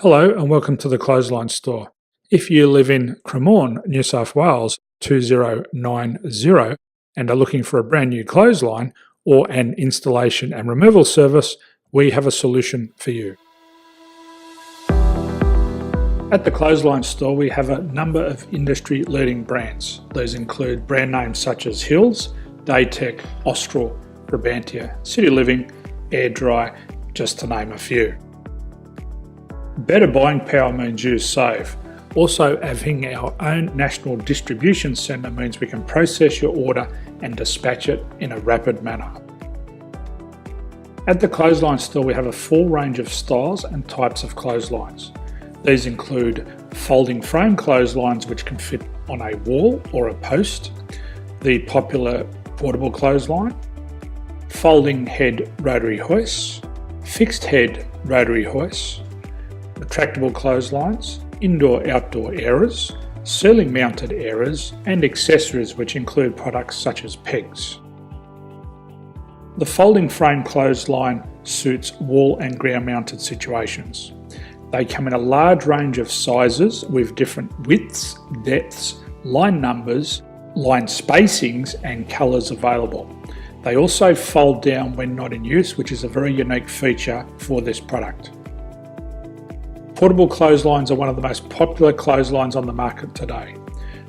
Hello and welcome to the Clothesline Store. If you live in Cremorne, New South Wales 2090 and are looking for a brand new clothesline or an installation and removal service, we have a solution for you. At the Clothesline Store, we have a number of industry-leading brands. These include brand names such as Hills, Daytech, Austral, Brabantia, City Living, Air Dry, just to name a few. Better buying power means you save. Also, having our own national distribution centre means we can process your order and dispatch it in a rapid manner. At the Clothesline Store, we have a full range of styles and types of clotheslines. These include folding frame clotheslines which can fit on a wall or a post, the popular portable clothesline, folding head rotary hoists, fixed head rotary hoists, retractable clotheslines, indoor-outdoor airers, ceiling mounted airers, and accessories which include products such as pegs. The folding frame clothesline suits wall and ground mounted situations. They come in a large range of sizes with different widths, depths, line numbers, line spacings and colours available. They also fold down when not in use, which is a very unique feature for this product. Portable clotheslines are one of the most popular clotheslines on the market today.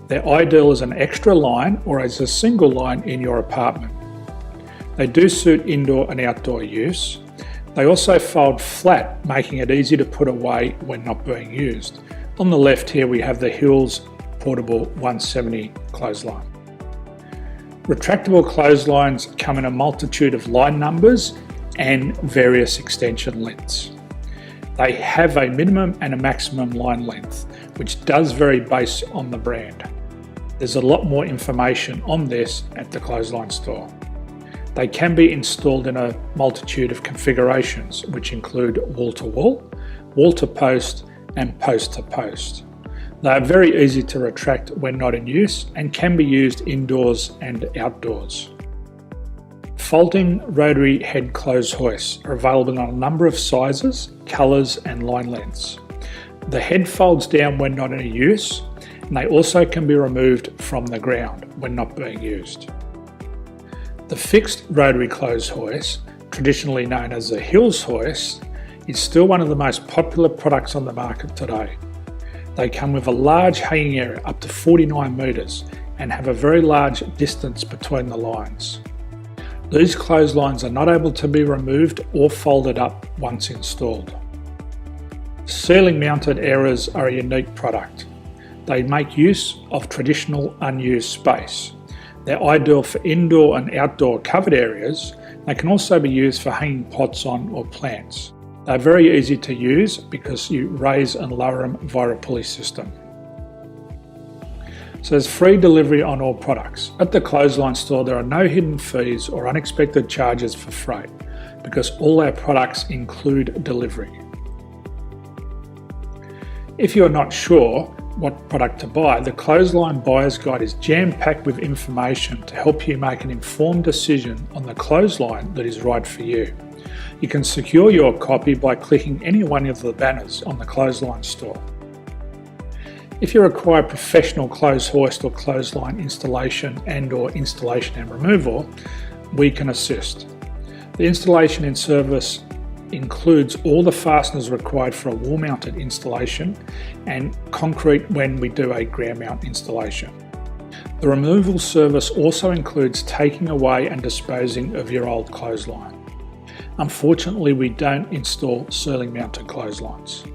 They're ideal as an extra line or as a single line in your apartment. They do suit indoor and outdoor use. They also fold flat, making it easy to put away when not being used. On the left here we have the Hills Portable 170 clothesline. Retractable clotheslines come in a multitude of line numbers and various extension lengths. They have a minimum and a maximum line length, which does vary based on the brand. There's a lot more information on this at the Clothesline Store. They can be installed in a multitude of configurations, which include wall-to-wall, wall-to-post, and post-to-post. They are very easy to retract when not in use and can be used indoors and outdoors. Folding rotary head clothes hoists are available in a number of sizes, colours and line lengths. The head folds down when not in use, and they also can be removed from the ground when not being used. The fixed rotary clothes hoist, traditionally known as the Hills hoist, is still one of the most popular products on the market today. They come with a large hanging area up to 49 metres and have a very large distance between the lines. These clotheslines are not able to be removed or folded up once installed. Ceiling mounted airers are a unique product. They make use of traditional unused space. They're ideal for indoor and outdoor covered areas. They can also be used for hanging pots on or plants. They're very easy to use because you raise and lower them via a pulley system. So there's free delivery on all products. At the Clothesline Store, there are no hidden fees or unexpected charges for freight because all our products include delivery. If you're not sure what product to buy, the Clothesline Buyer's Guide is jam-packed with information to help you make an informed decision on the clothesline that is right for you. You can secure your copy by clicking any one of the banners on the Clothesline Store. If you require professional clothes hoist or clothesline installation and/or installation and removal, we can assist. The installation and service includes all the fasteners required for a wall-mounted installation and concrete when we do a ground mount installation. The removal service also includes taking away and disposing of your old clothesline. Unfortunately, we don't install ceiling mounted clotheslines.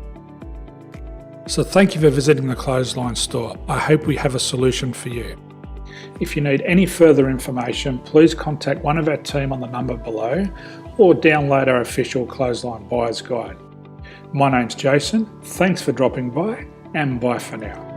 So thank you for visiting the Clothesline Store. I hope we have a solution for you. If you need any further information, please contact one of our team on the number below or download our official Clothesline Buyer's Guide. My name's Jason, thanks for dropping by and bye for now.